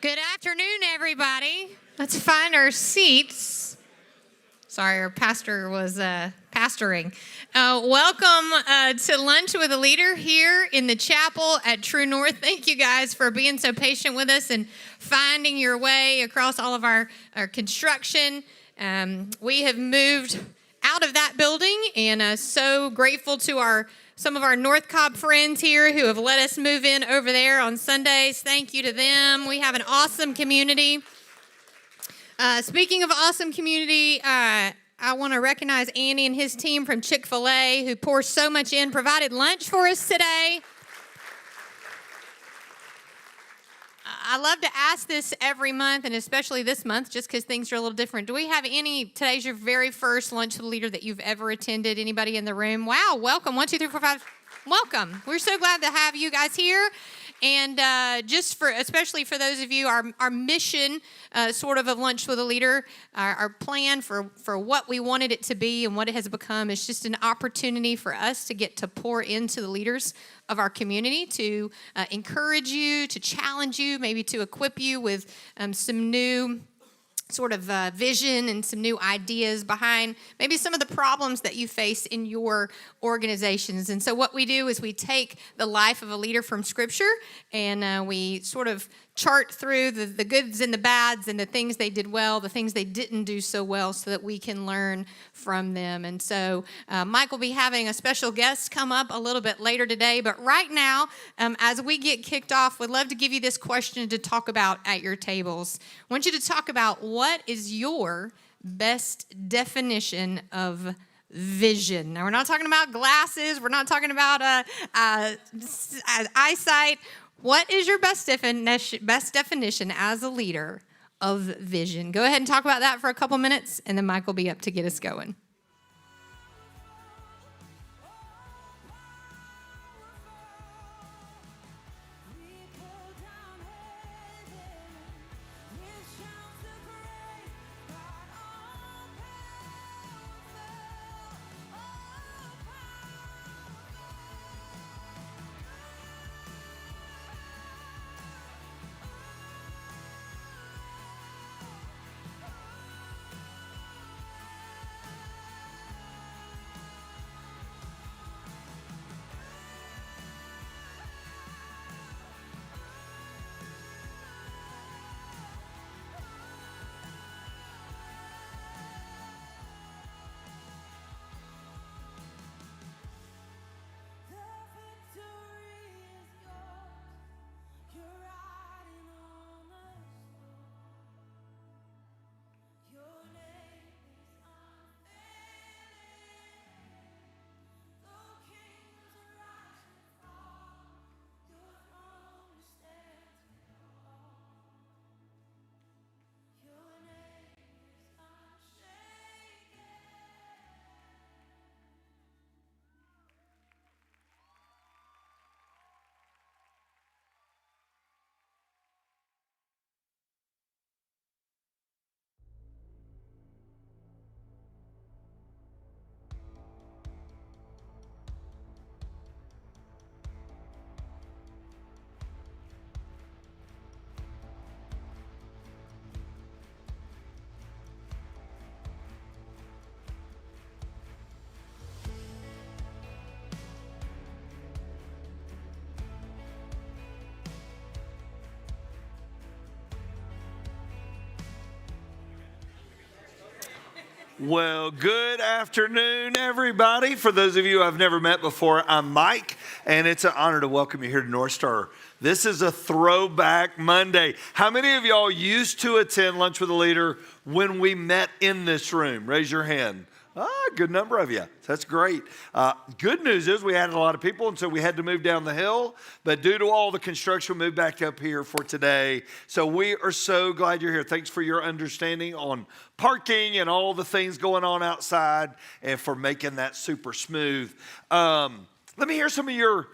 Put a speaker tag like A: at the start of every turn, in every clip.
A: Good afternoon, everybody. Let's find our seats. Sorry, our pastor was pastoring. Welcome to Lunch with a Leader here in the chapel at True North. Thank you guys for being so patient with us and finding your way across all of our construction. We have moved out of that building and so grateful to some of our North Cobb friends here who have let us move in over there on Sundays. Thank you to them. We have an awesome community. Speaking of awesome community, I want to recognize Andy and his team from Chick-fil-A who poured so much in, provided lunch for us today. I love to ask this every month, and especially this month, just because things are a little different. Do we have today's your very first Lunch with the Leader that you've ever attended? Anybody in the room? Wow, welcome. 1, 2, 3, 4, 5. Welcome. We're so glad to have you guys here. And especially for those of you, our mission sort of Lunch with a Leader, our plan for what we wanted it to be and what it has become is just an opportunity for us to get to pour into the leaders of our community, to encourage you, to challenge you, maybe to equip you with some new sort of vision and some new ideas behind maybe some of the problems that you face in your organizations. And so what we do is we take the life of a leader from Scripture and we sort of chart through the goods and the bads and the things they did well, the things they didn't do so well, so that we can learn from them. And so Mike will be having a special guest come up a little bit later today. But right now, as we get kicked off, we'd love to give you this question to talk about at your tables. I want you to talk about what is your best definition of vision. Now, we're not talking about glasses. We're not talking about eyesight. What is your best definition as a leader of vision? Go ahead and talk about that for a couple minutes, and then Mike will be up to get us going.
B: Well, good afternoon, everybody. For those of you I've never met before, I'm Mike, and it's an honor to welcome you here to North Star. This is a throwback Monday. How many of y'all used to attend Lunch with a Leader when we met in this room? Raise your hand. Good number of you. That's great. Good news is we added a lot of people, and so we had to move down the hill. But due to all the construction, we moved back up here for today. So we are so glad you're here. Thanks for your understanding on parking and all the things going on outside and for making that super smooth. Let me hear some of your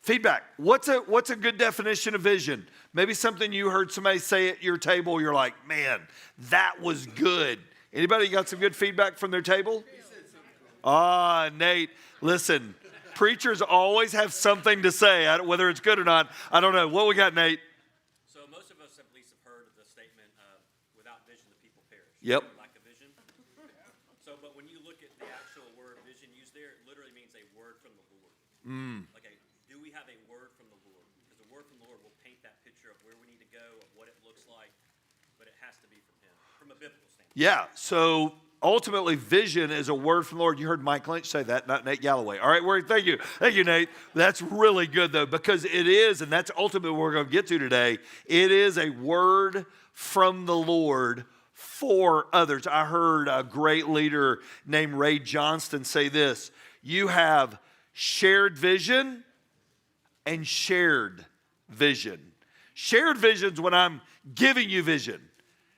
B: feedback. What's a good definition of vision? Maybe something you heard somebody say at your table. You're like, man, that was good. Anybody got some good feedback from their table? Nate, listen, preachers always have something to say, whether it's good or not. I don't know. What we got, Nate?
C: So most of us at least have
B: Yep.
C: lack of vision. So, but when you look at the actual word vision used there, it literally means a word from the Lord. Do we have a word from the Lord? Because the word from the Lord will paint that picture of where we need to go, of what it looks like, but it has to be from Him, from a biblical standpoint.
B: Yeah, so ultimately, vision is a word from the Lord. You heard Mike Lynch say that, not Nate Galloway. All right, thank you. Thank you, Nate. That's really good, though, because it is, and that's ultimately what we're going to get to today, it is a word from the Lord for others. I heard a great leader named Ray Johnston say this: you have shared vision and shared vision. Shared vision is when I'm giving you vision.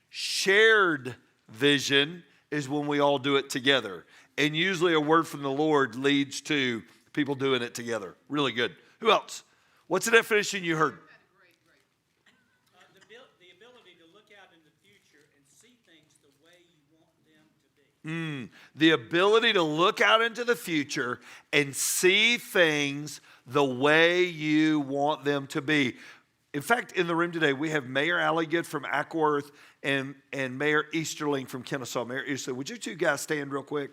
B: Shared vision is when we all do it together. And usually a word from the Lord leads to people doing it together. Really good. Who else? What's the definition you heard?
D: The ability to look out in the future and see things the way you want them to be.
B: The ability to look out into the future and see things the way you want them to be. In fact, in the room today, we have Mayor Alligood from Ackworth and Mayor Easterling from Kennesaw. Mayor Easterling, would you two guys stand real quick?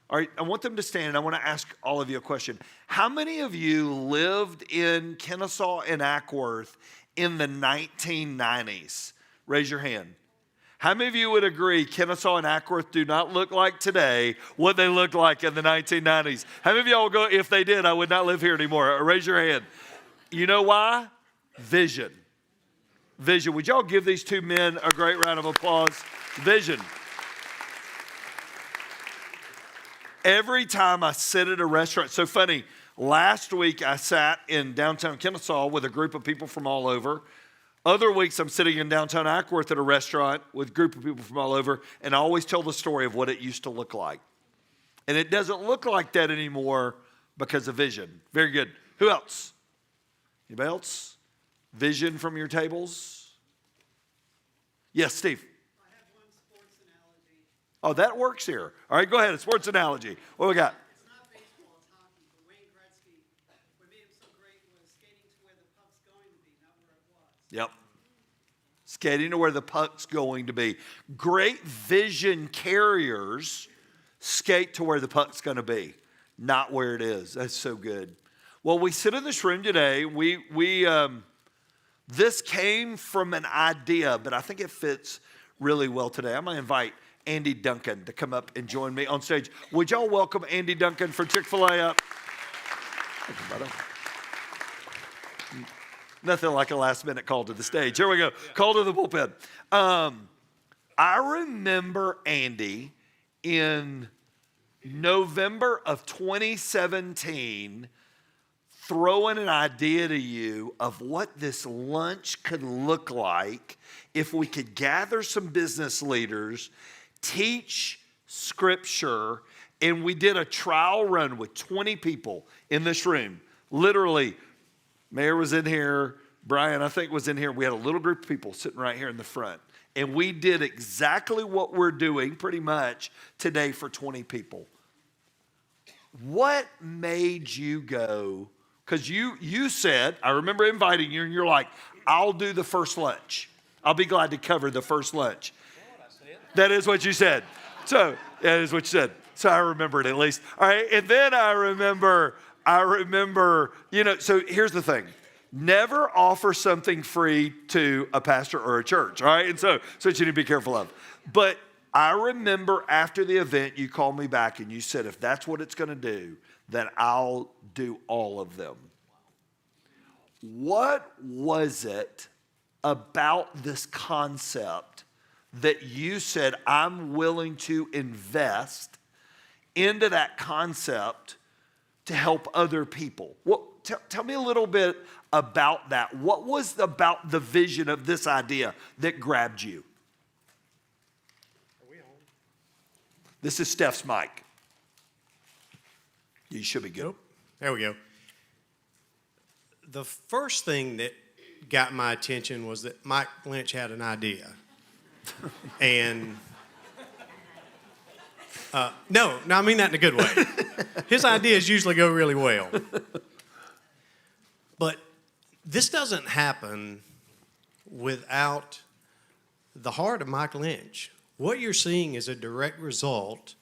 B: All right, I want them to stand, and I want to ask all of you a question. How many of you lived in Kennesaw and Ackworth in the 1990s? Raise your hand. How many of you would agree Kennesaw and Ackworth do not look like today what they looked like in the 1990s? How many of y'all will go, if they did, I would not live here anymore? Raise your hand. You know why? Vision. Vision. Would y'all give these two men a great round of applause? Vision. Every time I sit at a restaurant, so funny, last week I sat in downtown Kennesaw with a group of people from all over. Other weeks I'm sitting in downtown Ackworth at a restaurant with a group of people from all over, and I always tell the story of what it used to look like. And it doesn't look like that anymore because of vision. Very good. Who else? Anybody else? Vision from your tables? Yes, Steve.
D: I have one sports analogy.
B: Oh, that works here. All right, go ahead. A sports analogy. What we got?
D: It's not baseball, it's hockey. But Wayne Gretzky, what made him so great was skating to where the puck's going to be, not where it was.
B: Yep. Skating to where the puck's going to be. Great vision carriers skate to where the puck's going to be, not where it is. That's so good. Well, we sit in this room today. This came from an idea, but I think it fits really well today. I'm going to invite Andy Duncan to come up and join me on stage. Would y'all welcome Andy Duncan for Chick-fil-A up? Thank you, brother. Nothing like a last-minute call to the stage. Here we go. Call to the bullpen. I remember Andy in November of 2017 throwing an idea to you of what this lunch could look like if we could gather some business leaders, teach scripture, and we did a trial run with 20 people in this room. Literally, Mayor was in here, Brian, I think, was in here. We had a little group of people sitting right here in the front. And we did exactly what we're doing pretty much today for 20 people. What made you go? Because you said, I remember inviting you, and you're like, I'll do the first lunch. I'll be glad to cover the first lunch. That is what you said. So, that is what you said. So I remember it at least. All right, and then I remember, so here's the thing. Never offer something free to a pastor or a church, all right? And so you need to be careful of. But I remember after the event, you called me back and you said, if that's what it's going to do, then I'll do all of them. What was it about this concept that you said, I'm willing to invest into that concept to help other people? Tell me a little bit about that. What was about the vision of this idea that grabbed you?
D: Are we on?
B: This is Steph's mic. You should be good.
D: Nope. There we go. The first thing that got my attention was that Mike Lynch had an idea. And no, I mean that in a good way. His ideas usually go really well. But this doesn't happen without the heart of Mike Lynch, What you're seeing is a direct result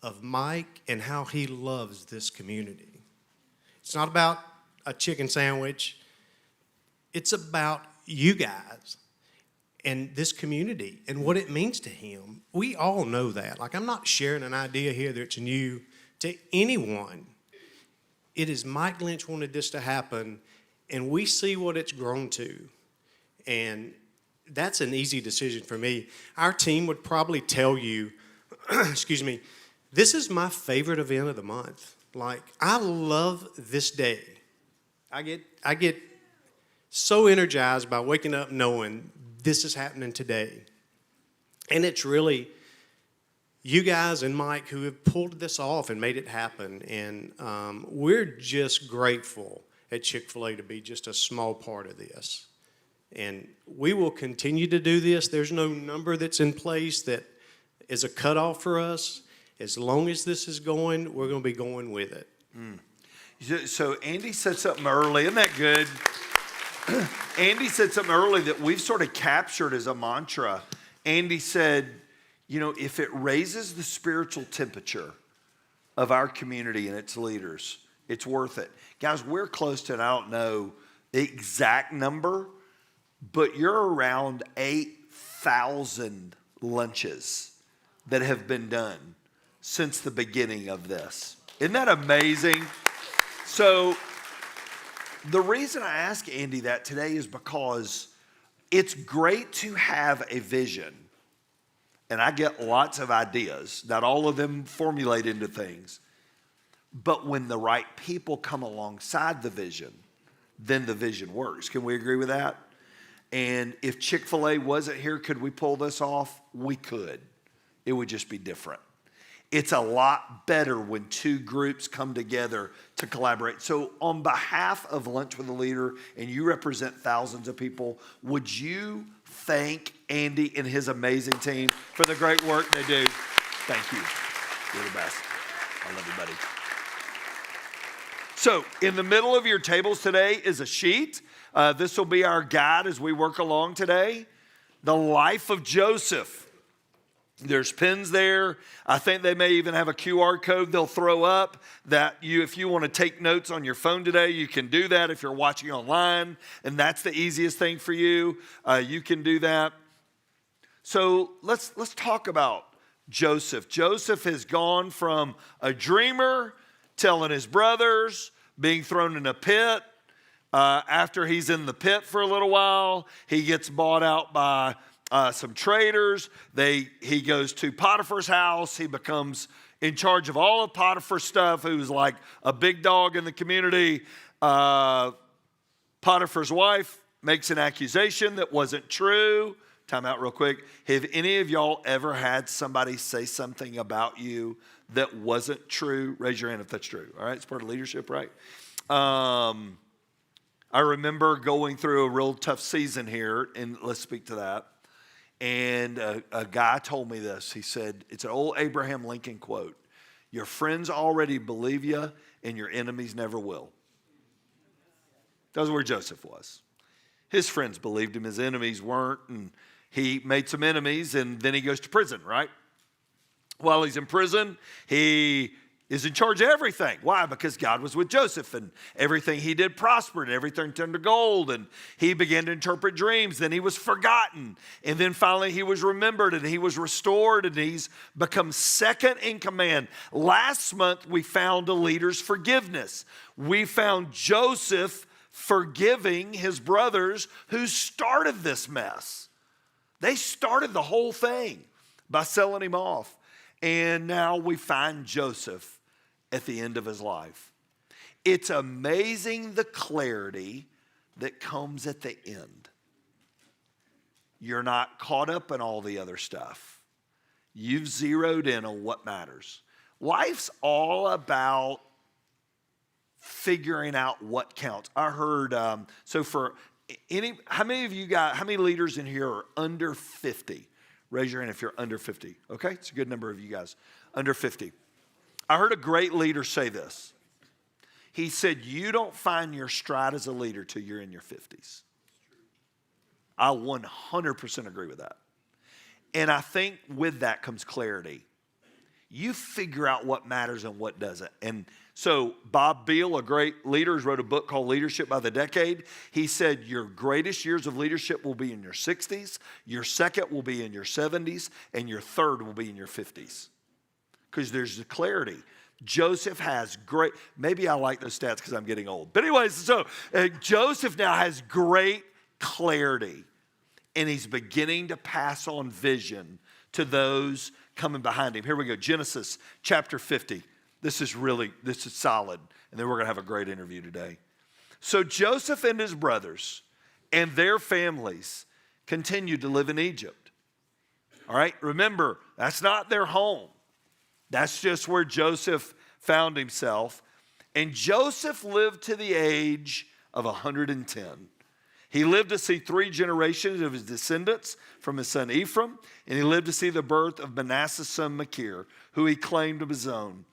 D: of Mike and how he loves this community. It's not about a chicken sandwich. It's about you guys and this community and what it means to him. We all know that. Like, I'm not sharing an idea here that's new to anyone. It is Mike Lynch wanted this to happen, and we see what it's grown to. And that's an easy decision for me. Our team would probably tell you, excuse me, this is my favorite event of the month. Like, I love this day. I get so energized by waking up knowing this is happening today. And it's really you guys and Mike who have pulled this off and made it happen. And we're just grateful at Chick-fil-A to be just a small part of this. And we will continue to do this. There's no number that's in place that is a cutoff for us. As long as this is going, we're going to be going with it.
B: So Andy said something early. Isn't that good? Andy said something early that we've sort of captured as a mantra. Andy said, you know, if it raises the spiritual temperature of our community and its leaders, it's worth it. Guys, we're close to, and I don't know the exact number, but you're around 8,000 lunches that have been done since the beginning of this. Isn't that amazing? So the reason I ask Andy that today is because it's great to have a vision. And I get lots of ideas, not all of them formulate into things. But when the right people come alongside the vision, then the vision works. Can we agree with that? And if Chick-fil-A wasn't here, could we pull this off? We could. It would just be different. It's a lot better when two groups come together to collaborate. So on behalf of Lunch with a Leader, and you represent thousands of people, would you thank Andy and his amazing team for the great work they do? Thank you. You're the best. I love you, buddy. So in the middle of your tables today is a sheet. This will be our guide as we work along today. The life of Joseph. There's pins there. I think they may even have a QR code they'll throw up that if you want to take notes on your phone today, you can do that if you're watching online, and that's the easiest thing for you. You can do that. So let's talk about Joseph. Joseph has gone from a dreamer, telling his brothers, being thrown in a pit. After he's in the pit for a little while, he gets bought out by some traders. He goes to Potiphar's house. He becomes in charge of all of Potiphar's stuff, who's like a big dog in the community. Potiphar's wife makes an accusation that wasn't true. Time out real quick. Have any of y'all ever had somebody say something about you that wasn't true? Raise your hand if that's true. All right, it's part of leadership, right? I remember going through a real tough season here, and let's speak to that. And a guy told me this. He said, it's an old Abraham Lincoln quote. Your friends already believe you, and your enemies never will. That was where Joseph was. His friends believed him, his enemies weren't, and he made some enemies, and then he goes to prison, right? While he's in prison, he is in charge of everything. Why? Because God was with Joseph, and everything he did prospered, and everything turned to gold, and he began to interpret dreams. Then he was forgotten, and then finally he was remembered, and he was restored, and he's become second in command. Last month, we found a leader's forgiveness. We found Joseph forgiving his brothers who started this mess. They started the whole thing by selling him off. And now we find Joseph at the end of his life. It's amazing the clarity that comes at the end. You're not caught up in all the other stuff. You've zeroed in on what matters. Life's all about figuring out what counts. I heard, how many leaders in here are under 50? Raise your hand if you're under 50. Okay, it's a good number of you guys. Under 50. I heard a great leader say this. He said, you don't find your stride as a leader till you're in your 50s. I 100% agree with that. And I think with that comes clarity. You figure out what matters and what doesn't. And so Bob Beal, a great leader, wrote a book called Leadership by the Decade. He said your greatest years of leadership will be in your 60s, your second will be in your 70s, and your third will be in your 50s. Because there's the clarity. Joseph has great, maybe I like those stats because I'm getting old. But anyways, so Joseph now has great clarity. And he's beginning to pass on vision to those coming behind him. Here we go, Genesis chapter 50. This is solid. And then we're going to have a great interview today. So Joseph and his brothers and their families continued to live in Egypt. All right, remember, that's not their home. That's just where Joseph found himself. And Joseph lived to the age of 110. He lived to see 3 generations of his descendants from his son Ephraim, and he lived to see the birth of Manasseh's son Machir, who he claimed of his own.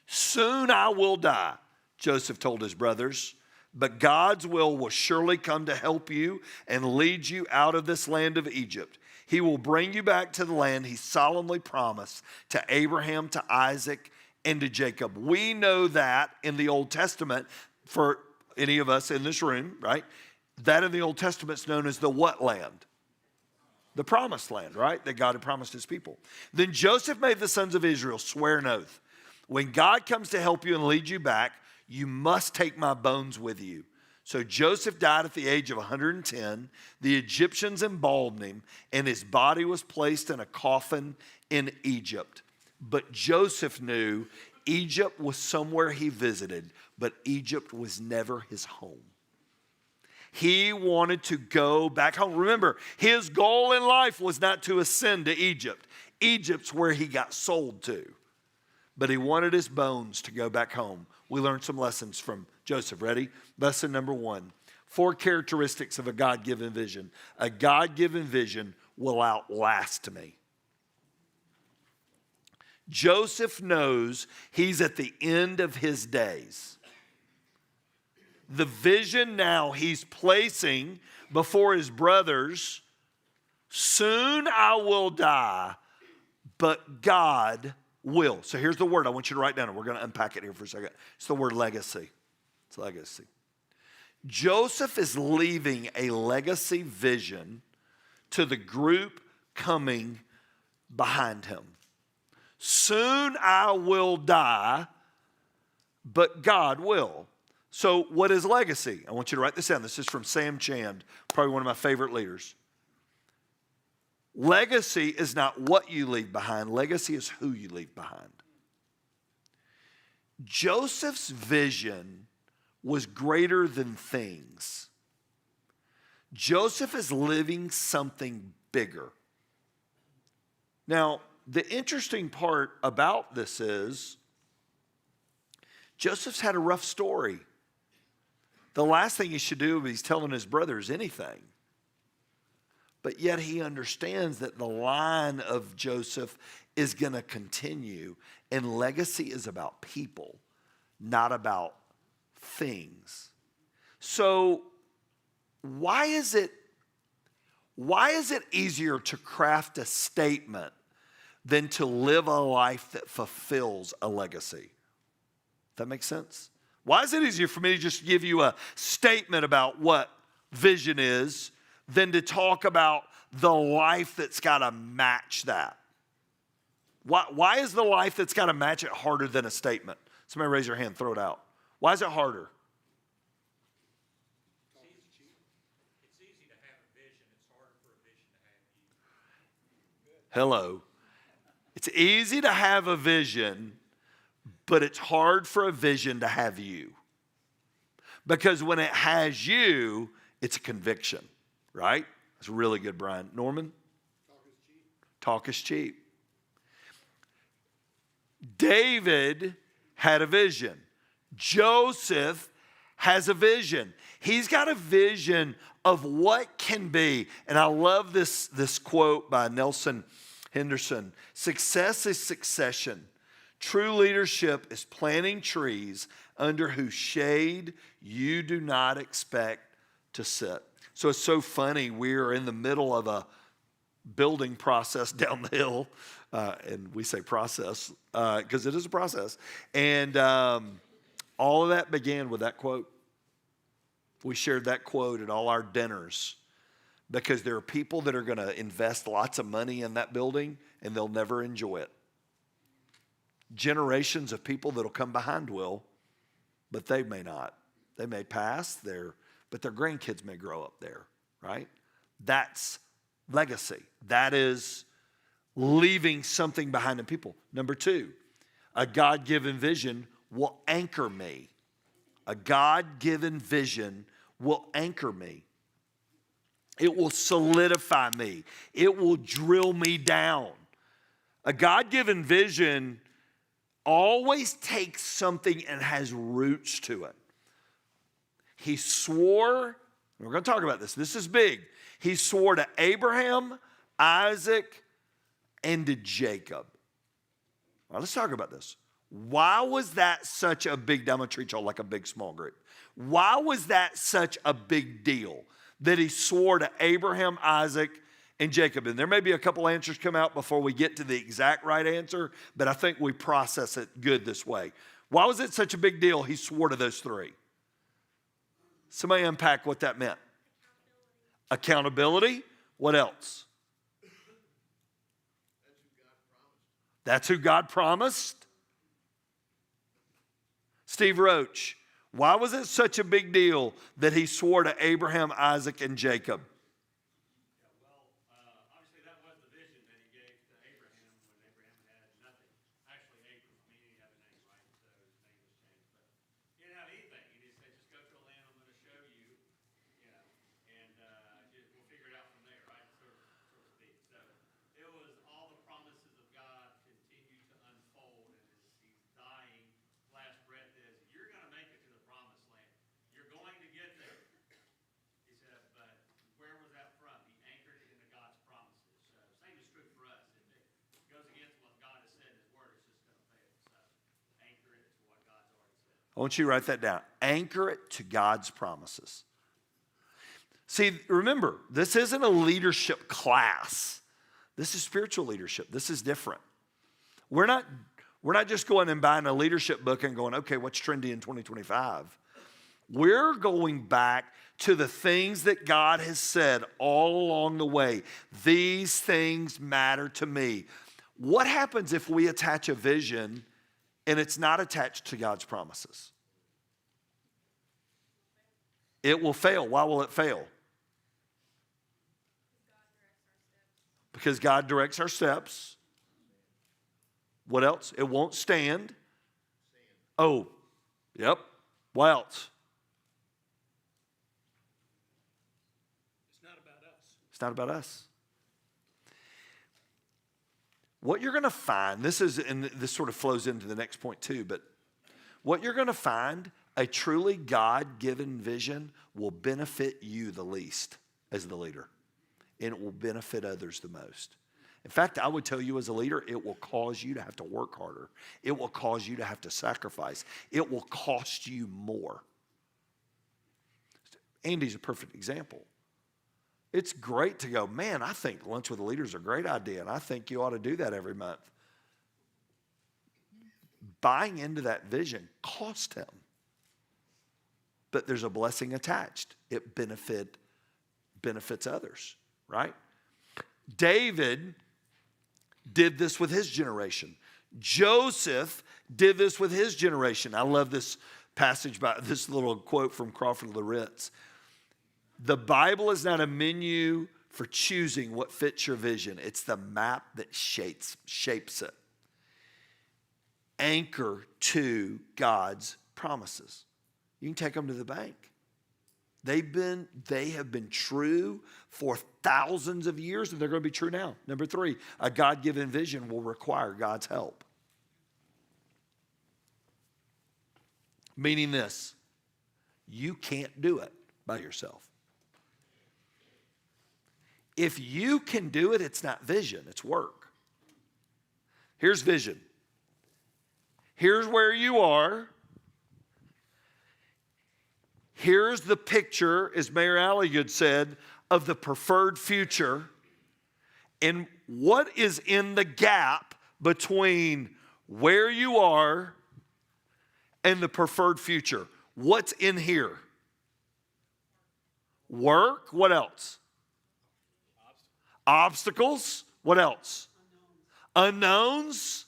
B: Soon I will die, Joseph told his brothers, but God's will surely come to help you and lead you out of this land of Egypt. He will bring you back to the land he solemnly promised to Abraham, to Isaac, and to Jacob. We know that in the Old Testament, for any of us in this room, right? That in the Old Testament is known as the what land? The promised land, right? That God had promised his people. Then Joseph made the sons of Israel swear an oath. When God comes to help you and lead you back, you must take my bones with you. So Joseph died at the age of 110. The Egyptians embalmed him, and his body was placed in a coffin in Egypt. But Joseph knew Egypt was somewhere he visited, but Egypt was never his home. He wanted to go back home. Remember, his goal in life was not to ascend to Egypt. Egypt's where he got sold to. But he wanted his bones to go back home. We learned some lessons from Joseph. Ready? Lesson number 1. 4 characteristics of a God-given vision. A God-given vision will outlast me. Joseph knows he's at the end of his days. The vision now he's placing before his brothers, soon I will die, but God will. So here's the word I want you to write down, and we're going to unpack it here for a second. It's the word legacy. It's legacy. Joseph is leaving a legacy vision to the group coming behind him. Soon I will die, but God will. So what is legacy? I want you to write this down. This is from Sam Chand, probably one of my favorite leaders. Legacy is not what you leave behind. Legacy is who you leave behind. Joseph's vision was greater than things. Joseph is living something bigger. Now, the interesting part about this is Joseph's had a rough story. The last thing he should do if he's telling his brothers anything. But yet he understands that the line of Joseph is going to continue. And legacy is about people, not about things. So why is it easier to craft a statement than to live a life that fulfills a legacy? That makes sense? Why is it easier for me to just give you a statement about what vision is than to talk about the life that's got to match that? Why is the life that's got to match it harder than a statement? Somebody raise your hand, throw it out. Why is it harder?
E: It's easy to have a vision. It's harder for a vision to have you.
B: Hello. It's easy to have a vision, but it's hard for a vision to have you. Because when it has you, it's a conviction, right? That's really good, Brian. Norman? Talk is cheap. David had a vision. Joseph has a vision. He's got a vision of what can be. And I love this quote by Nelson Henderson. Success is succession. True leadership is planting trees under whose shade you do not expect to sit. So it's so funny. We are in the middle of a building process down the hill. And we say process because it is a process. And all of that began with that quote. We shared that quote at all our dinners because there are people that are going to invest lots of money in that building and they'll never enjoy it. Generations of people that'll come behind will, but they may not. They may pass there, but their grandkids may grow up there, right? That's legacy. That is leaving something behind in people. Number two, a God-given vision will anchor me. A God-given vision will anchor me. It will solidify me. It will drill me down. A God-given vision always takes something and has roots to it. He swore, and we're going to talk about this. This is big. He swore to Abraham, Isaac, and to Jacob. All right, let's talk about this. Why was that such a big deal? I'm going to treat y'all like a big small group. Why was that such a big deal that he swore to Abraham, Isaac, and Jacob? And there may be a couple answers come out before we get to the exact right answer, but I think we process it good this way. Why was it such a big deal he swore to those three? Somebody unpack what that meant. Accountability. What else? That's who God promised. Steve Roach, why was it such a big deal that he swore to Abraham, Isaac, and Jacob?
E: Obviously that was the vision that he gave to Abraham when Abraham had nothing. Actually, Abram, he didn't have a name, right? So his name was changed. But he didn't have anything. He just said, just go to a land I'm going to show you, and we'll figure it out from there, right? So to speak. So it was all the promises of God continue to unfold, and as he's dying, last breath is, you're going to make it to the promised land. You're going to get there. He said, but where was that from? He anchored it into God's promises. So same is true for us. If it goes against what God has said in his word, it's just going to fail. So anchor it to what God's already said.
B: I want you to write that down. Anchor it to God's promises. See, remember, this isn't a leadership class. This is spiritual leadership. This is different. We're not just going and buying a leadership book and going, okay, what's trendy in 2025? We're going back to the things that God has said all along the way. These things matter to me. What happens if we attach a vision and it's not attached to God's promises? It will fail. Why will it fail? Because God directs our steps. What else? It won't stand. Oh, yep. What else?
E: It's not about us.
B: It's not about us. What you're going to find, and this sort of flows into the next point too, but what you're going to find, a truly God-given vision will benefit you the least as the leader, and it will benefit others the most. In fact, I would tell you as a leader, it will cause you to have to work harder. It will cause you to have to sacrifice. It will cost you more. Andy's a perfect example. It's great to go, man, I think Lunch with the Leader is a great idea, and I think you ought to do that every month. Buying into that vision cost him. But there's a blessing attached. It benefits others, right? David did this with his generation. Joseph did this with his generation. I love this passage by this little quote from Crawford Loritz. The Bible is not a menu for choosing what fits your vision. It's the map that shapes it. Anchor to God's promises. You can take them to the bank. They have been true for thousands of years, and they're going to be true now. Number 3, a God-given vision will require God's help. Meaning this, you can't do it by yourself. If you can do it, it's not vision, it's work. Here's vision. Here's where you are. Here's the picture, as Mayor Alligood said, of the preferred future. And what is in the gap between where you are and the preferred future? What's in here? Work. What else? Obstacles. What else? Unknowns.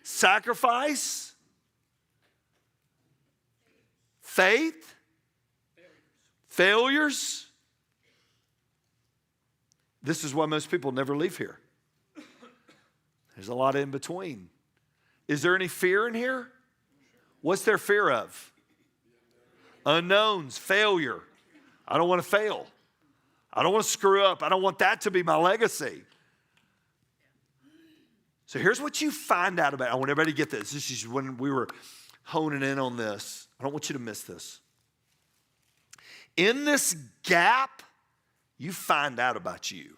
B: Sacrifice. Faith. Failures. This is why most people never leave here. There's a lot in between. Is there any fear in here? What's there fear of? Unknowns, failure. I don't want to fail. I don't want to screw up. I don't want that to be my legacy. So here's what you find out about. I want everybody to get this. This is when we were honing in on this. I don't want you to miss this. In this gap, you find out about you.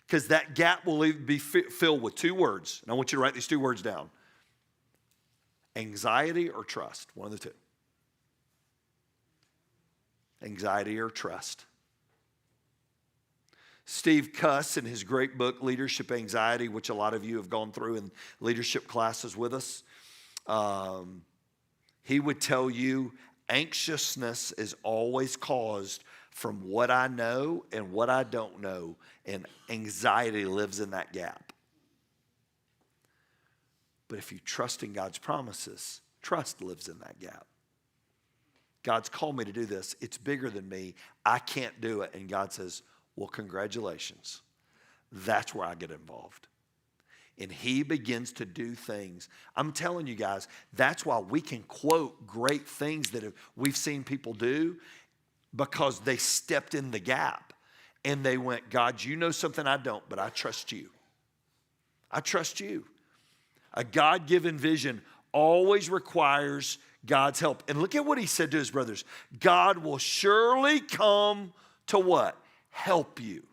B: Because that gap will be filled with two words. And I want you to write these two words down. Anxiety or trust. One of the two. Anxiety or trust. Steve Cuss, in his great book, Leadership Anxiety, which a lot of you have gone through in leadership classes with us, he would tell you anxiousness is always caused from what I know and what I don't know, and anxiety lives in that gap. But if you trust in God's promises, trust lives in that gap. God's called me to do this. It's bigger than me. I can't do it. And God says, well, congratulations. That's where I get involved. And he begins to do things. I'm telling you guys, that's why we can quote great things that we've seen people do, because they stepped in the gap and they went, God, you know something I don't, but I trust you. I trust you. A God-given vision always requires God's help. And look at what he said to his brothers. God will surely come to what? Help you.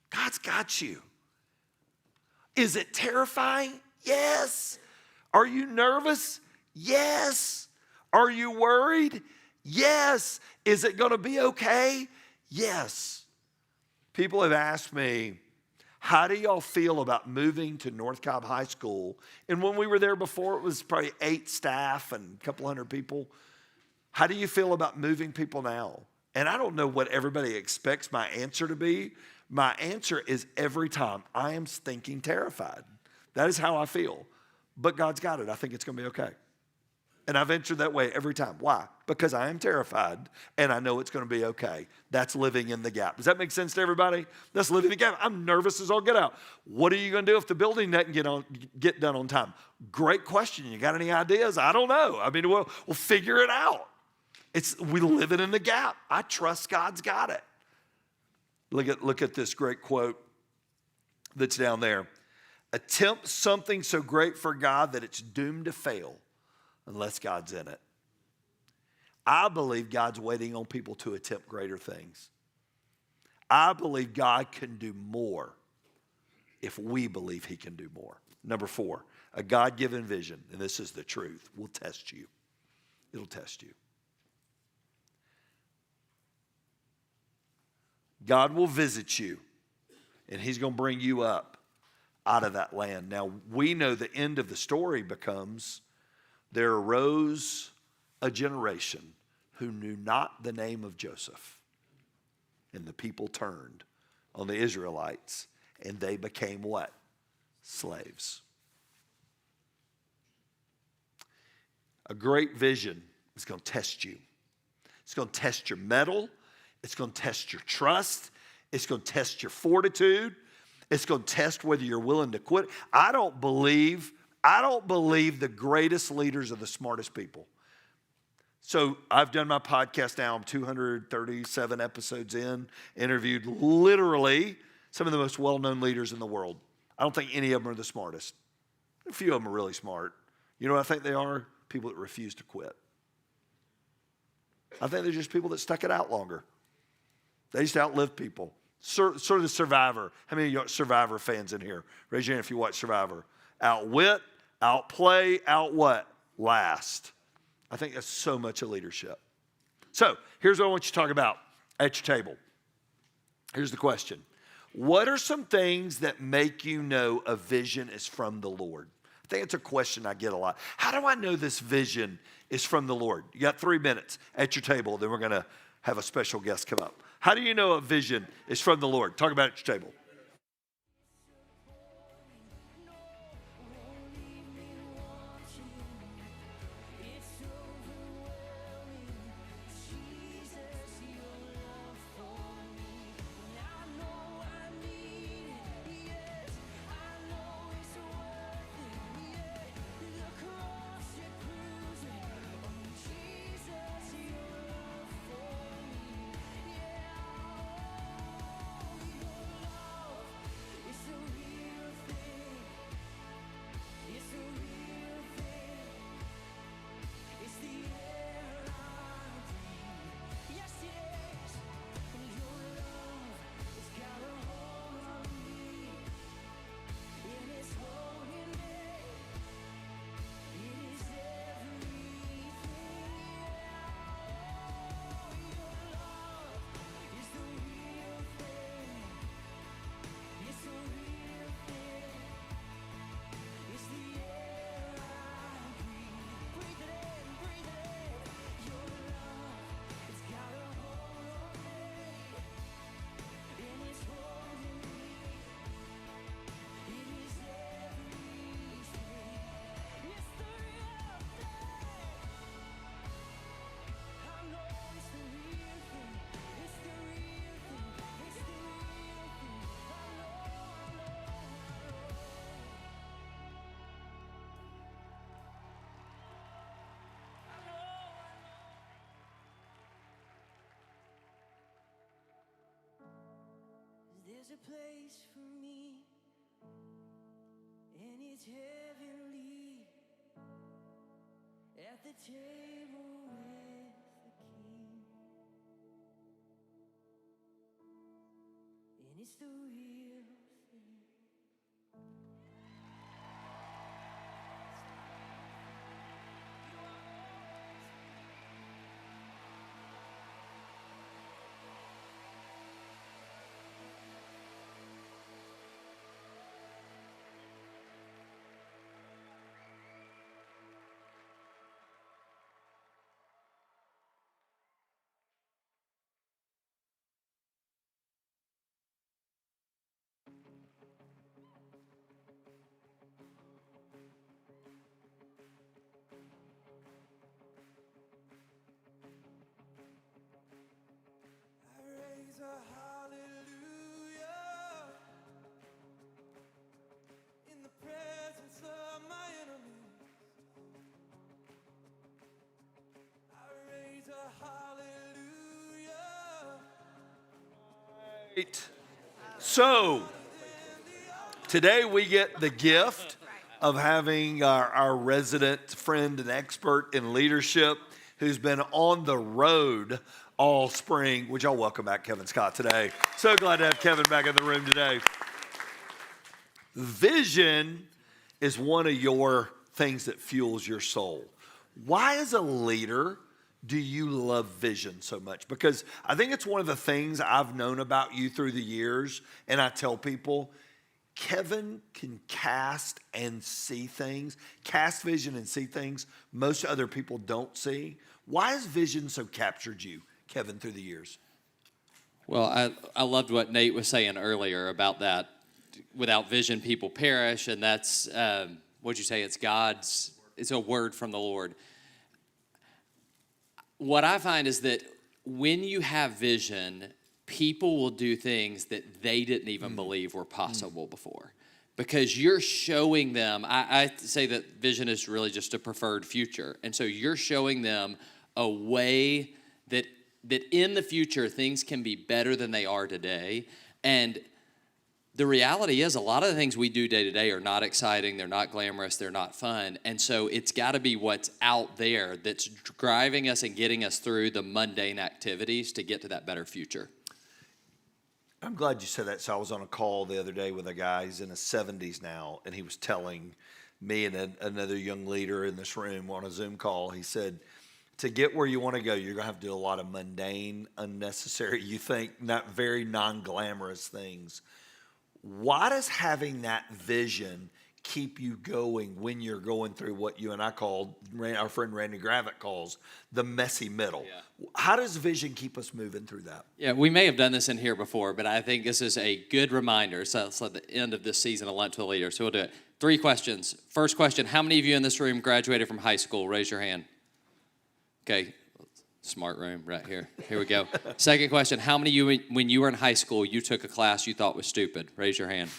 B: God's got you. Is it terrifying? Yes. Are you nervous? Yes. Are you worried? Yes. Is it going to be okay? Yes. People have asked me, how do y'all feel about moving to North Cobb High School? And when we were there before, it was probably 8 staff and a couple hundred people. How do you feel about moving people now? And I don't know what everybody expects my answer to be. My answer is every time, I am thinking terrified. That is how I feel. But God's got it. I think it's going to be okay. And I've answered that way every time. Why? Because I am terrified and I know it's going to be okay. That's living in the gap. Does that make sense to everybody? That's living in the gap. I'm nervous as all get out. What are you going to do if the building doesn't get done on time? Great question. You got any ideas? I don't know. I mean, we'll figure it out. We live it in the gap. I trust God's got it. Look at this great quote that's down there. Attempt something so great for God that it's doomed to fail unless God's in it. I believe God's waiting on people to attempt greater things. I believe God can do more if we believe he can do more. Number 4, a God-given vision, and this is the truth, will test you. It'll test you. God will visit you, and he's going to bring you up out of that land. Now, we know the end of the story becomes there arose a generation who knew not the name of Joseph, and the people turned on the Israelites, and they became what? Slaves. A great vision is going to test you. It's going to test your mettle. It's going to test your trust. It's going to test your fortitude. It's going to test whether you're willing to quit. I don't believe the greatest leaders are the smartest people. So I've done my podcast now. I'm 237 episodes in, interviewed literally some of the most well-known leaders in the world. I don't think any of them are the smartest. A few of them are really smart. You know what I think they are? People that refuse to quit. I think they're just people that stuck it out longer. They used to outlive people. Sort of the Survivor. How many of you are Survivor fans in here? Raise your hand if you watch Survivor. Outwit, outplay, out what? Last. I think that's so much of leadership. So here's what I want you to talk about at your table. Here's the question. What are some things that make you know a vision is from the Lord? I think it's a question I get a lot. How do I know this vision is from the Lord? You got 3 minutes at your table, then we're going to have a special guest come up. How do you know a vision is from the Lord? Talk about it at your table.
F: There's a place for me, and it's heavenly, at the table with the King, and it's the real thing. I raise a hallelujah in the presence of my enemies. I raise a hallelujah.
B: Right. So, today we get the gift of having our resident friend and expert in leadership who's been on the road all spring. Would y'all welcome back Kevin Scott today? So glad to have Kevin back in the room today. Vision is one of your things that fuels your soul. Why, as a leader, do you love vision so much? Because I think it's one of the things I've known about you through the years, and I tell people, Kevin can cast and see things, cast vision and see things most other people don't see. Why has vision so captured you, Kevin, through the years?
C: Well, I loved what Nate was saying earlier about that. Without vision, people perish, and that's what'd you say? It's a word from the Lord. What I find is that when you have vision, people will do things that they didn't even believe were possible before, because you're showing them. I say that vision is really just a preferred future, and so you're showing them a way that in the future things can be better than they are today. And the reality is, a lot of the things we do day to day are not exciting, they're not glamorous, they're not fun. And so it's got to be what's out there that's driving us and getting us through the mundane activities to get to that better future.
B: I'm glad you said that. So I was on a call the other day with a guy, he's in his 70s now, and he was telling me and another young leader in this room on a Zoom call, he said, to get where you want to go, you're going to have to do a lot of mundane, unnecessary, you think, not very non-glamorous things. Why does having that vision keep you going when you're going through what you and I call, our friend Randy Gravitt calls, the messy middle?
G: Yeah.
B: How does vision keep us moving through that?
G: Yeah, we may have done this in here before, but I think this is a good reminder. So it's at the end of this season of Lunch with the Leader. So we'll do it. 3 questions. First question, how many of you in this room graduated from high school? Raise your hand. Okay, smart room right here. Here we go. Second question, how many of you, when you were in high school, you took a class you thought was stupid? Raise your hand.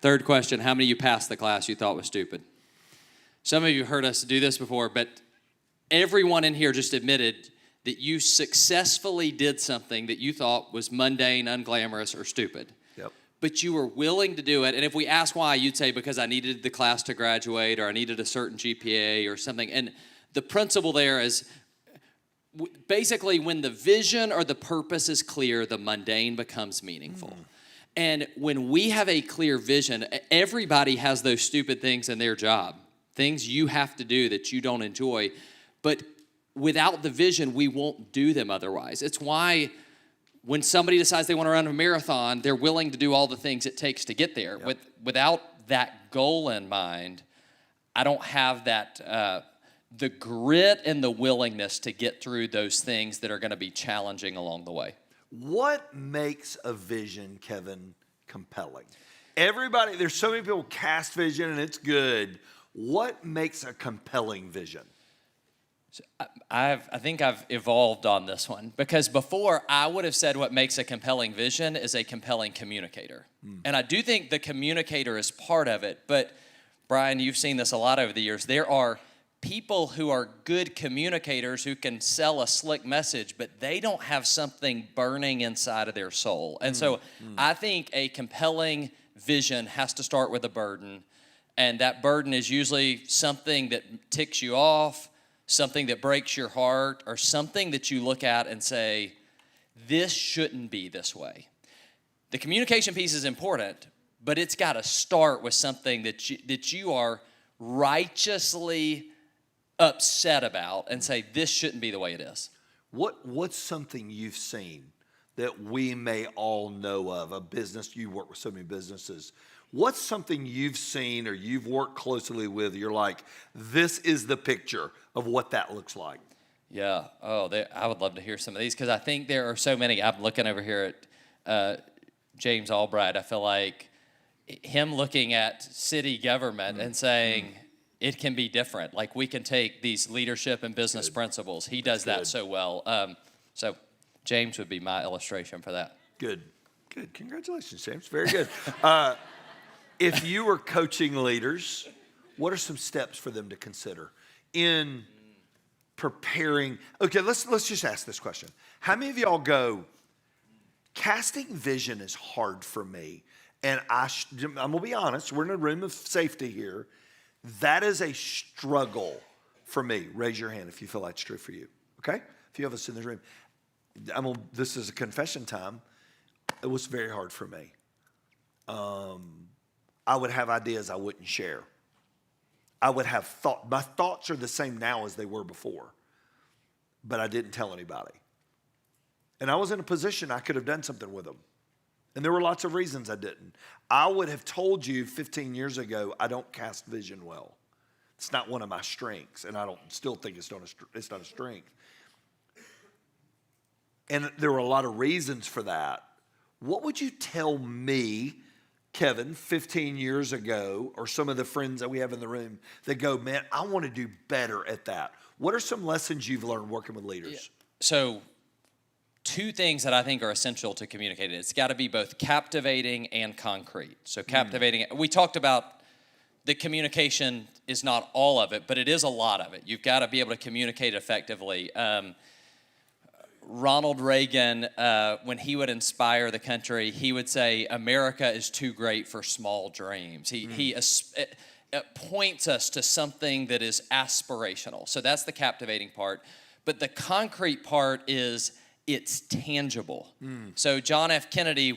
G: Third question, how many of you passed the class you thought was stupid? Some of you heard us do this before, but everyone in here just admitted that you successfully did something that you thought was mundane, unglamorous, or stupid.
B: Yep.
G: But you were willing to do it. And if we ask why, you'd say, because I needed the class to graduate, or I needed a certain GPA or something. And the principle there is basically when the vision or the purpose is clear, the mundane becomes meaningful. And when we have a clear vision, everybody has those stupid things in their job, things you have to do that you don't enjoy. But without the vision, we won't do them otherwise. It's why when somebody decides they want to run a marathon, they're willing to do all the things it takes to get there.
B: Yep.
G: Without that goal in mind, I don't have that the grit and the willingness to get through those things that are going to be challenging along the way.
B: What makes a vision, Kevin, compelling? Everybody, there's so many people cast vision and it's good. What makes a compelling vision?
G: I think I've evolved on this one because before I would have said what makes a compelling vision is a compelling communicator. And I do think the communicator is part of it, but Brian, you've seen this a lot over the years. There are people who are good communicators who can sell a slick message, but they don't have something burning inside of their soul. And so I think a compelling vision has to start with a burden, and that burden is usually something that ticks you off, something that breaks your heart, or something that you look at and say, this shouldn't be this way. The communication piece is important, but it's got to start with something that you are righteously upset about and say, this shouldn't be the way it is.
B: What's something you've seen that we may all know of? A business, you work with so many businesses. What's something you've seen or you've worked closely with, you're like, this is the picture of what that looks like?
G: Yeah. Oh, I would love to hear some of these because I think there are so many. I'm looking over here at James Albright. I feel like him looking at city government and saying, it can be different. Like we can take these leadership and business principles. He does that so well. So James would be my illustration for that.
B: Good. Congratulations, James. Very good. If you were coaching leaders, what are some steps for them to consider in preparing? Okay, let's just ask this question. How many of y'all go, casting vision is hard for me? And I'm going to be honest, we're in a room of safety here. That is a struggle for me. Raise your hand if you feel that's true for you, okay? A few of us in this room. This is a confession time. It was very hard for me. I would have ideas I wouldn't share. I would have my thoughts are the same now as they were before, but I didn't tell anybody. And I was in a position I could have done something with them. And there were lots of reasons I didn't. I would have told you 15 years ago, I don't cast vision well. It's not one of my strengths, and I don't still think it's not a strength. And there were a lot of reasons for that. What would you tell me, Kevin, 15 years ago, or some of the friends that we have in the room that go, man, I want to do better at that? What are some lessons you've learned working with leaders?
G: Yeah. So 2 things that I think are essential to communicate. It's got to be both captivating and concrete. So captivating, we talked about the communication is not all of it, but it is a lot of it. You've got to be able to communicate effectively. Ronald Reagan, when he would inspire the country, he would say, America is too great for small dreams. He points us to something that is aspirational. So that's the captivating part. But the concrete part is it's tangible. So John F. Kennedy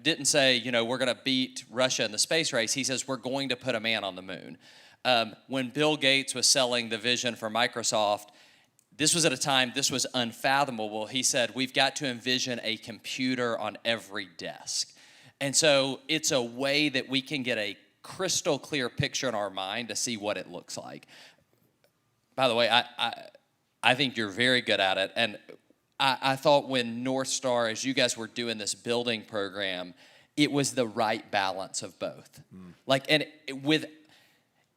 G: didn't say, we're going to beat Russia in the space race. He says, we're going to put a man on the moon. When Bill Gates was selling the vision for Microsoft, this was at a time, this was unfathomable. He said, we've got to envision a computer on every desk. And so it's a way that we can get a crystal clear picture in our mind to see what it looks like. By the way, I think you're very good at it. And I thought when North Star, as you guys were doing this building program, it was the right balance of both. With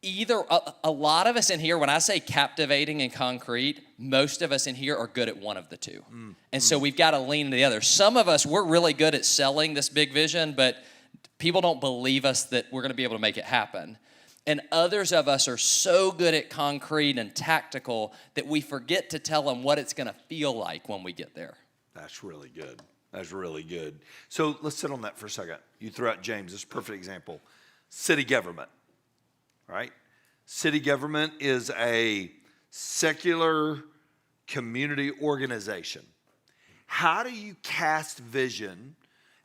G: either, a lot of us in here, when I say captivating and concrete, most of us in here are good at one of the two. And so we've got to lean into the other. Some of us, we're really good at selling this big vision, but people don't believe us that we're going to be able to make it happen. And others of us are so good at concrete and tactical that we forget to tell them what it's going to feel like when we get there.
B: That's really good. That's really good. So let's sit on that for a second. You threw out James. This is a perfect example. City government, right? City government is a secular community organization. How do you cast vision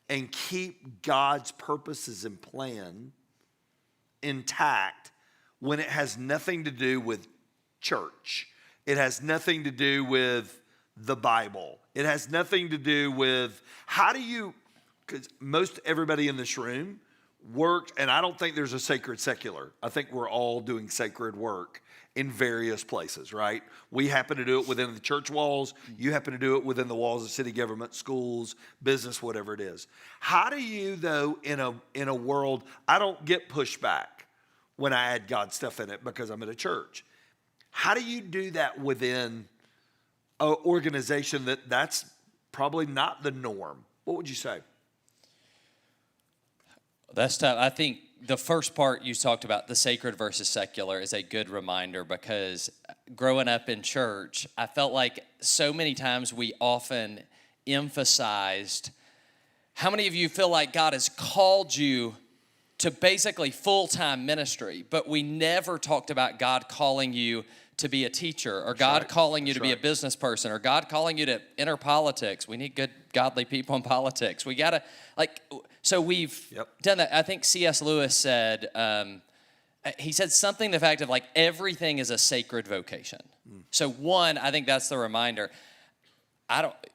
B: and keep God's purposes and plan intact when it has nothing to do with church? It has nothing to do with the Bible. It has nothing to do with, how do you, because most everybody in this room worked, and I don't think there's a sacred secular. I think we're all doing sacred work in various places, right? We happen to do it within the church walls. You happen to do it within the walls of city government, schools, business, whatever it is. How do you, though, in a world, I don't get pushback when I add God stuff in it because I'm at a church. How do you do that within an organization that's probably not the norm? What would you say?
G: That's tough. I think the first part you talked about, the sacred versus secular, is a good reminder because growing up in church, I felt like so many times we often emphasized, how many of you feel like God has called you to basically full-time ministry, but we never talked about God calling you to be a teacher, or God calling you to be a business person, or God calling you to enter politics. We need good, godly people in politics. We gotta, so we've done that. I think C.S. Lewis said, he said something to the fact of everything is a sacred vocation. So one, I think that's the reminder.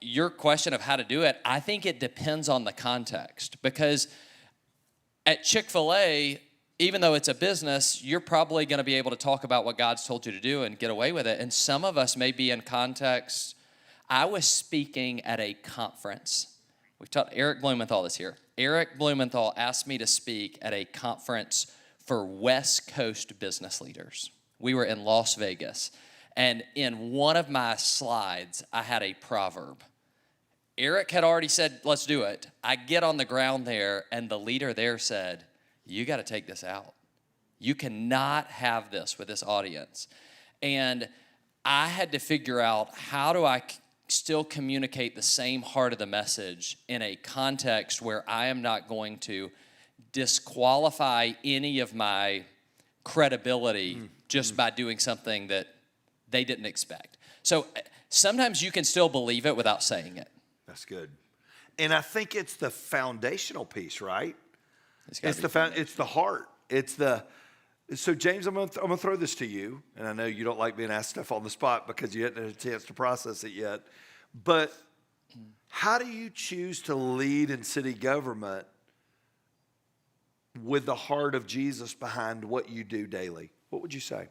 G: Your question of how to do it, I think it depends on the context, because at Chick-fil-A, even though it's a business, you're probably going to be able to talk about what God's told you to do and get away with it. And some of us may be in context. I was speaking at a conference. We've taught Eric Blumenthal this here. Eric Blumenthal asked me to speak at a conference for West Coast business leaders. We were in Las Vegas. And in one of my slides, I had a proverb. Eric had already said, let's do it. I get on the ground there, and the leader there said, you got to take this out. You cannot have this with this audience. And I had to figure out, how do I still communicate the same heart of the message in a context where I am not going to disqualify any of my credibility just by doing something that they didn't expect. So sometimes you can still believe it without saying it.
B: That's good. And I think it's the foundational piece, right? It's the heart. So James, I'm gonna throw this to you, and I know you don't like being asked stuff on the spot because you hadn't had a chance to process it yet. But how do you choose to lead in city government with the heart of Jesus behind what you do daily? What would you say?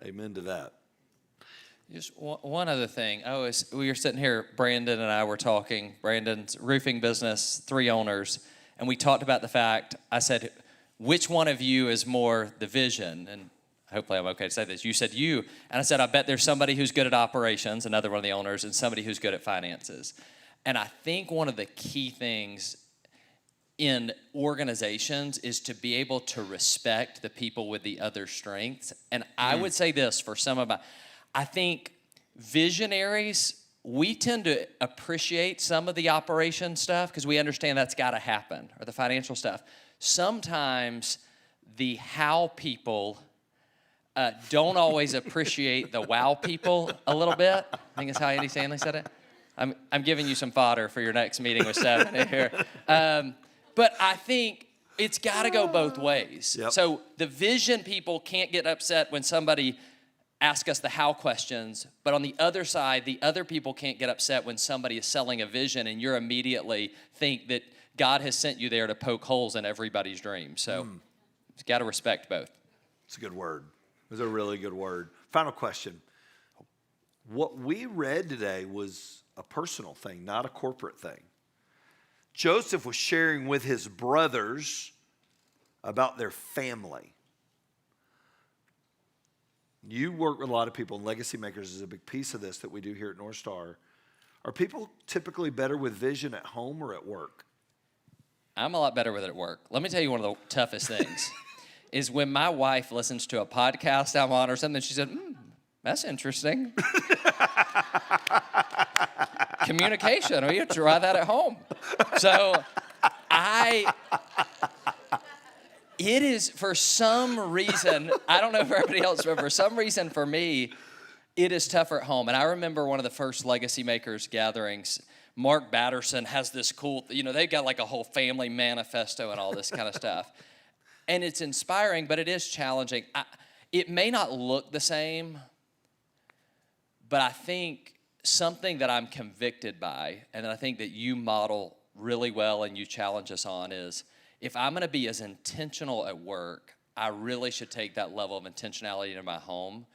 B: Amen to that.
G: Just one other thing. We were sitting here, Brandon and I were talking. Brandon's roofing business, 3 owners, and we talked about the fact, I said, which one of you is more the vision? And hopefully I'm okay to say this. You said you, and I said, I bet there's somebody who's good at operations, another one of the owners, and somebody who's good at finances. And I think one of the key things in organizations is to be able to respect the people with the other strengths. And I would say this for some of I think visionaries, we tend to appreciate some of the operation stuff because we understand that's got to happen, or the financial stuff. Sometimes the how people don't always appreciate the wow people a little bit. I think that's how Andy Stanley said it. I'm giving you some fodder for your next meeting with Stephanie here. But I think it's got to go both ways.
B: Yep.
G: So the vision people can't get upset when somebody asks us the how questions, but on the other side, the other people can't get upset when somebody is selling a vision and you're immediately think that God has sent you there to poke holes in everybody's dream. So you've got to respect both.
B: It's a good word. It was a really good word. Final question. What we read today was a personal thing, not a corporate thing. Joseph was sharing with his brothers about their family. You work with a lot of people, and Legacy Makers is a big piece of this that we do here at North Star. Are people typically better with vision at home or at work?
G: I'm a lot better with it at work. Let me tell you one of the toughest things is when my wife listens to a podcast I'm on or something, she said, that's interesting. Communication, or you try that at home. So it is for some reason, I don't know for everybody else, but for some reason for me, it is tougher at home. And I remember one of the first Legacy Makers gatherings, Mark Batterson has this cool, they've got like a whole family manifesto and all this kind of stuff. And it's inspiring, but it is challenging. It may not look the same, but I think something that I'm convicted by, and that I think that you model really well and you challenge us on is, if I'm going to be as intentional at work, I really should take that level of intentionality into my home,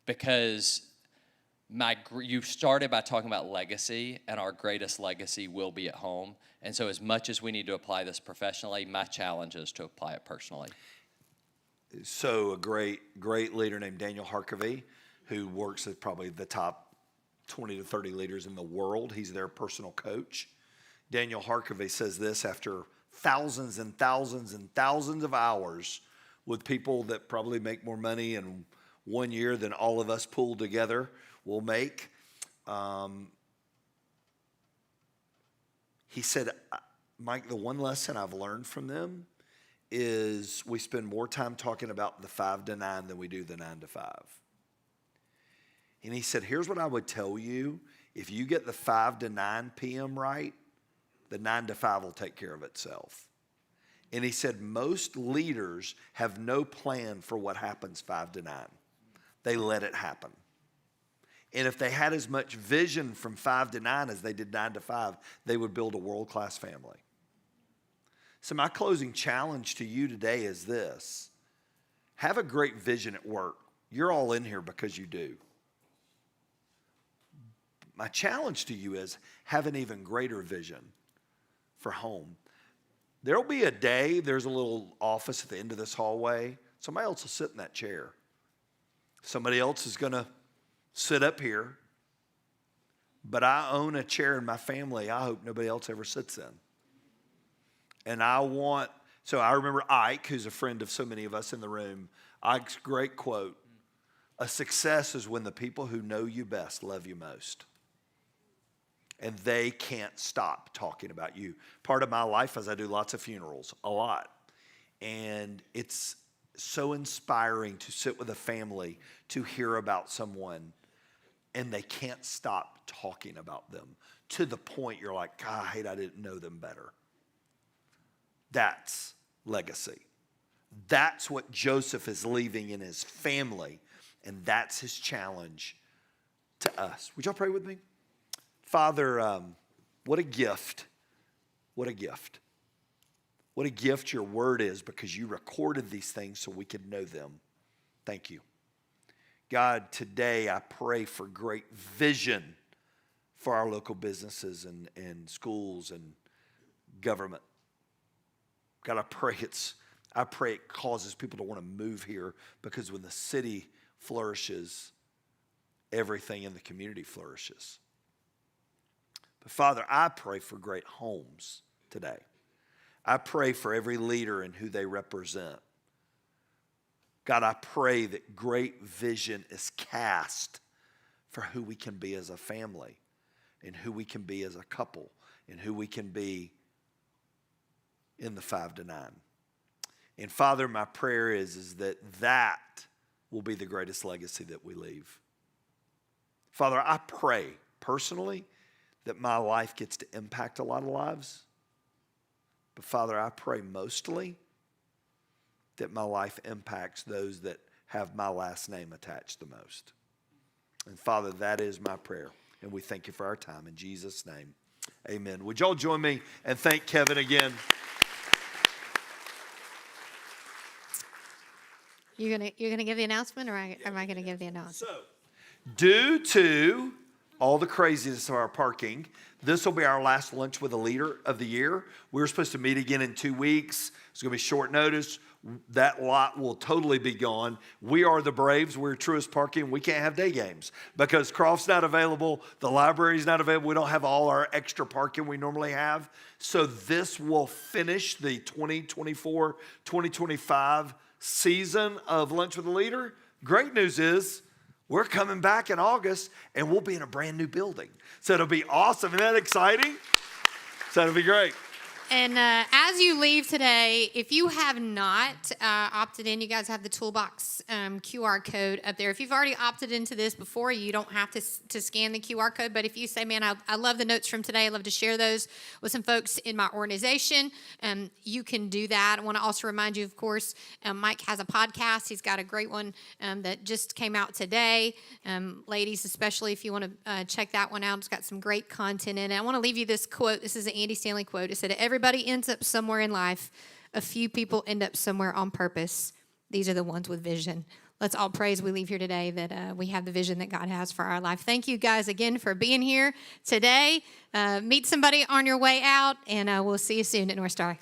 G: because you started by talking about legacy, and our greatest legacy will be at home. And so as much as we need to apply this professionally, my challenge is to apply it personally.
B: So a great leader named Daniel Harkavy, who works at probably the top 20 to 30 leaders in the world. He's their personal coach. Daniel Harkavy says this after thousands and thousands and thousands of hours with people that probably make more money in 1 year than all of us pulled together will make. He said, Mike, the one lesson I've learned from them is we spend more time talking about the 5 to 9 than we do the 9 to 5. And he said, here's what I would tell you. If you get the 5 to 9 p.m. right, the 9 to 5 will take care of itself. And he said, most leaders have no plan for what happens 5 to 9. They let it happen. And if they had as much vision from 5 to 9 as they did 9 to 5, they would build a world-class family. So my closing challenge to you today is this. Have a great vision at work. You're all in here because you do. My challenge to you is have an even greater vision for home. There'll be a day, there's a little office at the end of this hallway. Somebody else will sit in that chair. Somebody else is going to sit up here. But I own a chair in my family I hope nobody else ever sits in. And so I remember Ike, who's a friend of so many of us in the room. Ike's great quote, a success is when the people who know you best love you most. And they can't stop talking about you. Part of my life is I do lots of funerals, a lot. And it's so inspiring to sit with a family to hear about someone and they can't stop talking about them to the point you're like, God, I hate I didn't know them better. That's legacy. That's what Joseph is leaving in his family, and that's his challenge to us. Would y'all pray with me? Father, what a gift. What a gift. What a gift your word is, because you recorded these things so we could know them. Thank you. God, today I pray for great vision for our local businesses and schools and government. God, I pray it causes people to want to move here, because when the city flourishes, everything in the community flourishes. But Father, I pray for great homes today. I pray for every leader and who they represent. God, I pray that great vision is cast for who we can be as a family, and who we can be as a couple, and who we can be in the 5 to 9. And Father, my prayer is that will be the greatest legacy that we leave. Father, I pray personally that my life gets to impact a lot of lives. But Father, I pray mostly that my life impacts those that have my last name attached the most. And Father, that is my prayer. And we thank you for our time. In Jesus' name, amen. Would y'all join me and thank Kevin again?
A: You're gonna give the announcement, or am I gonna give the announcement?
B: So, due to all the craziness of our parking, this will be our last lunch with a leader of the year. We were supposed to meet again in 2 weeks. It's going to be short notice. That lot will totally be gone. We are the Braves. We're Truist Parking. We can't have day games because Croft's not available. The library's not available. We don't have all our extra parking we normally have. So this will finish the 2024-2025 season of Lunch with a Leader. Great news is we're coming back in August and we'll be in a brand new building. So it'll be awesome. Isn't that exciting? So it'll be great.
A: And as you leave today, if you have not opted in, you guys have the Toolbox QR code up there. If you've already opted into this before, you don't have to scan the QR code. But if you say, man, I love the notes from today, I love to share those with some folks in my organization, you can do that. I want to also remind you, of course, Mike has a podcast. He's got a great one that just came out today. Ladies, especially if you want to check that one out, it's got some great content in it. I want to leave you this quote. This is an Andy Stanley quote. It said, everybody ends up somewhere in life. A few people end up somewhere on purpose. These are the ones with vision. Let's all praise we leave here today that we have the vision that God has for our life. Thank you guys again for being here today. Meet somebody on your way out, and we'll see you soon at North Star.